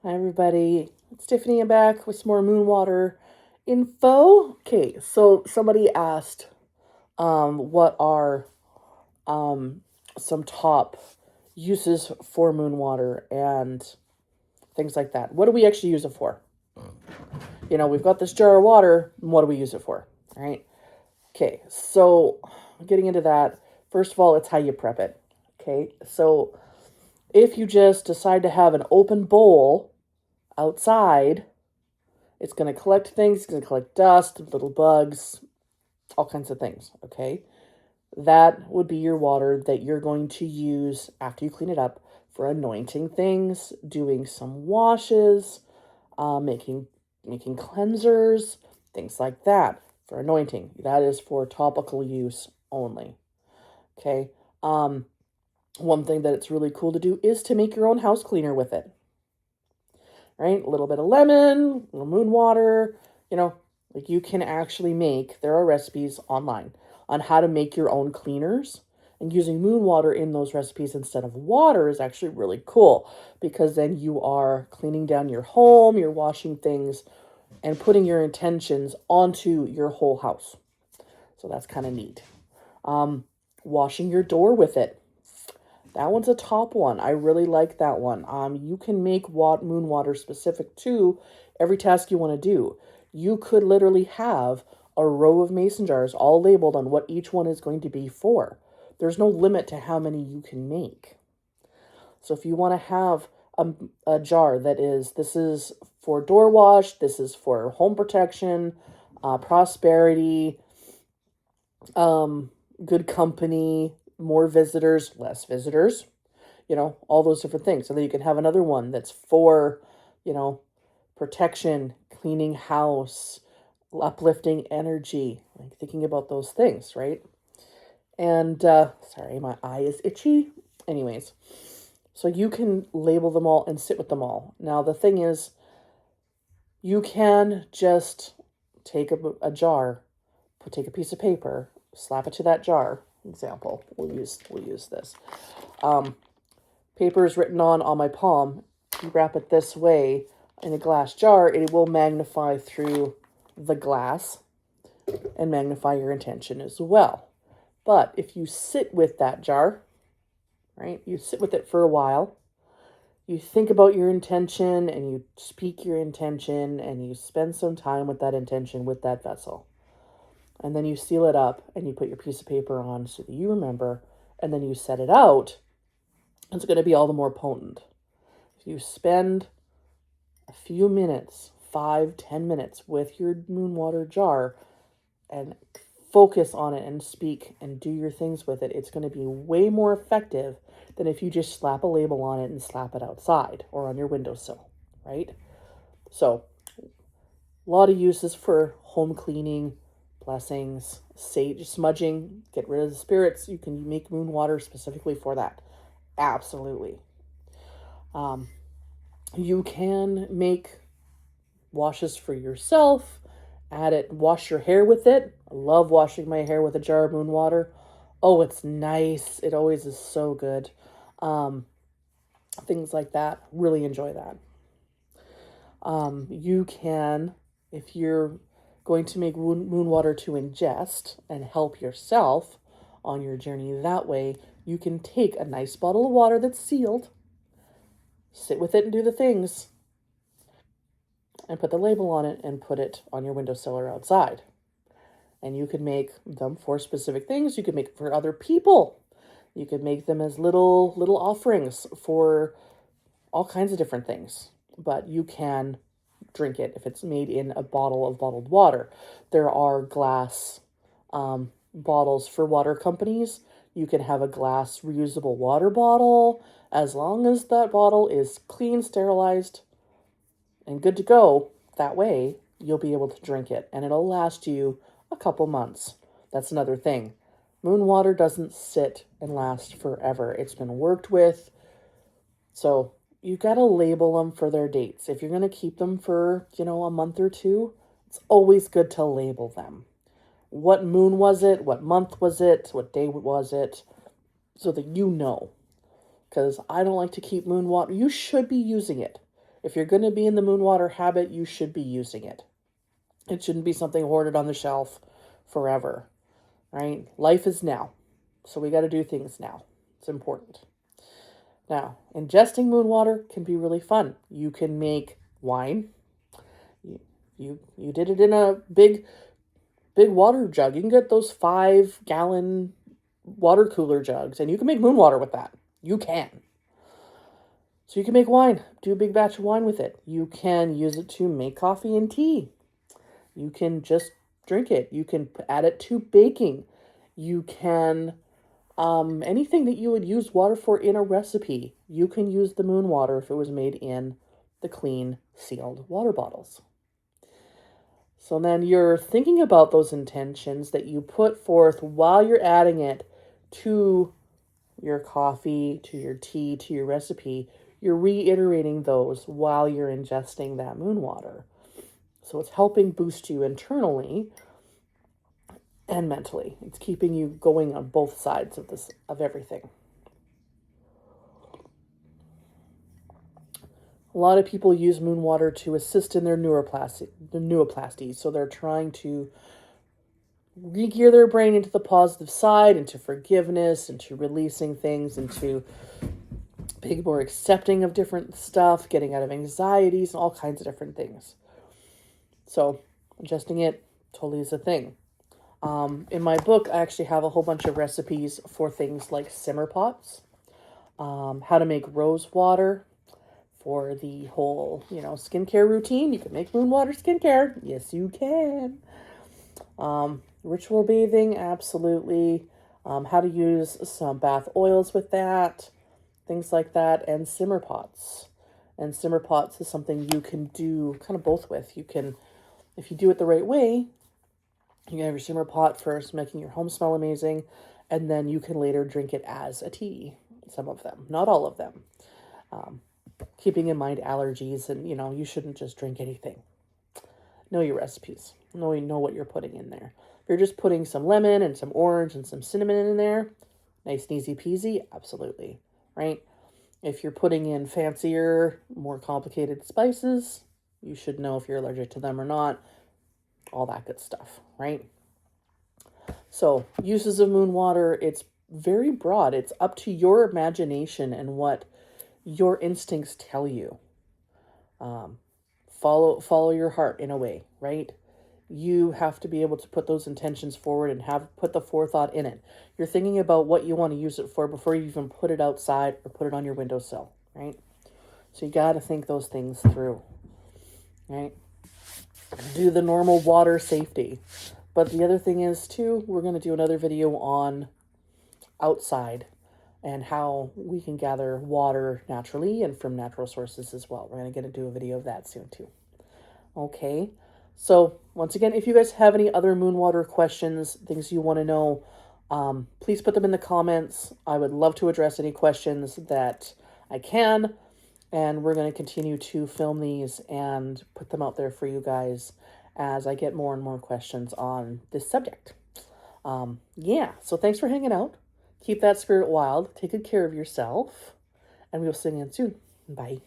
Hi, everybody. It's Tiffany. I'm back with some more Moonwater info. Okay, so somebody asked, what are um, some top uses for Moonwater and things like that. What do we actually use it for? We've got this jar of water. What do we use it for? All right. Okay, so getting into that, first of all, it's how you prep it. Okay, so if you just decide to have an open bowl outside, it's going to collect things, it's going to collect dust, little bugs, all kinds of things, okay? That would be your water that you're going to use after you clean it up for anointing things, doing some washes, making cleansers, things like that for anointing. That is for topical use only. Okay. One thing that it's really cool to do is to make your own house cleaner with it. Right? A little bit of lemon, a little moon water, like you can actually there are recipes online on how to make your own cleaners. And using moon water in those recipes instead of water is actually really cool because then you are cleaning down your home, you're washing things, and putting your intentions onto your whole house. So that's kind of neat. Washing your door with it. That one's a top one. I really like that one. You can make moon water specific to every task you want to do. You could literally have a row of mason jars all labeled on what each one is going to be for. There's no limit to how many you can make. So if you want to have a jar this is for door wash, this is for home protection, prosperity, good company, more visitors, less visitors, all those different things. So then you can have another one that's for, you know, protection, cleaning house, uplifting energy, like thinking about those things, right? And sorry, my eye is itchy. Anyways, so you can label them all and sit with them all. Now, the thing is, you can just take a jar, take a piece of paper, slap it to that jar. Example, we'll use this. Paper is written on my palm. You wrap it this way in a glass jar, it will magnify through the glass and magnify your intention as well. But if you sit with that jar, right, you sit with it for a while, you think about your intention and you speak your intention and you spend some time with that intention with that vessel. And then you seal it up and you put your piece of paper on so that you remember, and then you set it out, it's going to be all the more potent. If you spend a few minutes, 5-10 minutes with your moon water jar and focus on it and speak and do your things with it, it's going to be way more effective than if you just slap a label on it and slap it outside or on your windowsill, right? So, a lot of uses for home cleaning, blessings, sage smudging, get rid of the spirits. You can make moon water specifically for that. Absolutely. Um, you can make washes for yourself. Wash your hair with it. I love washing my hair with a jar of moon water. Oh, it's nice. It always is so good. Um, Things like that. Really enjoy that. You can, if you're going to make moon water to ingest and help yourself on your journey that way, you can take a nice bottle of water that's sealed, sit with it and do the things, and put the label on it and put it on your windowsill or outside. And you could make them for specific things. You could make it for other people. You could make them as little offerings for all kinds of different things. But you can drink it if it's made in a bottle of bottled water. There are glass bottles for water companies. You can have a glass reusable water bottle as long as that bottle is clean, sterilized, and good to go. That way, you'll be able to drink it and it'll last you a couple months. That's another thing. Moon water doesn't sit and last forever. It's been worked with. So you've got to label them for their dates. If you're going to keep them for, a month or two, it's always good to label them. What moon was it? What month was it? What day was it? So that you know. Because I don't like to keep moon water. You should be using it. If you're going to be in the moon water habit, you should be using it. It shouldn't be something hoarded on the shelf forever, right? Life is now. So we got to do things now. It's important. Now, ingesting moon water can be really fun. You can make wine. You did it in a big water jug. You can get those 5-gallon water cooler jugs, and you can make moon water with that. You can. So you can make wine. Do a big batch of wine with it. You can use it to make coffee and tea. You can just drink it. You can add it to baking. You can, anything that you would use water for in a recipe, you can use the moon water if it was made in the clean, sealed water bottles. So then you're thinking about those intentions that you put forth while you're adding it to your coffee, to your tea, to your recipe. You're reiterating those while you're ingesting that moon water. So it's helping boost you internally and mentally. It's keeping you going on both sides of everything. A lot of people use moon water to assist in their neuroplasty. So they're trying to re-gear their brain into the positive side, into forgiveness, into releasing things, into being more accepting of different stuff, getting out of anxieties, and all kinds of different things. So ingesting it totally is a thing. In my book, I actually have a whole bunch of recipes for things like simmer pots, how to make rose water for the whole, skincare routine. You can make moon water skincare. Yes, you can. Ritual bathing, absolutely. How to use some bath oils with that, things like that, and simmer pots. And simmer pots is something you can do kind of both with. You can, if you do it the right way, you can have your simmer pot first, making your home smell amazing, and then you can later drink it as a tea. Some of them, not all of them. Keeping in mind allergies, and you shouldn't just drink anything. Know your recipes. Know what you're putting in there. If you're just putting some lemon and some orange and some cinnamon in there, nice and easy peasy, absolutely, right? If you're putting in fancier, more complicated spices, you should know if you're allergic to them or not. All that good stuff, right? So, uses of moon water, it's very broad. It's up to your imagination and what your instincts tell you. Follow your heart in a way, right? You have to be able to put those intentions forward and put the forethought in it. You're thinking about what you want to use it for before you even put it outside or put it on your windowsill, right? So you got to think those things through, right? Do the normal water safety. But the other thing is too, we're going to do another video on outside and how we can gather water naturally and from natural sources as well. We're going to get into a video of that soon too. Okay, so once again, if you guys have any other moon water questions, things you want to know, please put them in the comments. I would love to address any questions that I can, and we're going to continue to film these and put them out there for you guys as I get more and more questions on this subject. So thanks for hanging out. Keep that spirit wild. Take good care of yourself. And we will see you again soon. Bye.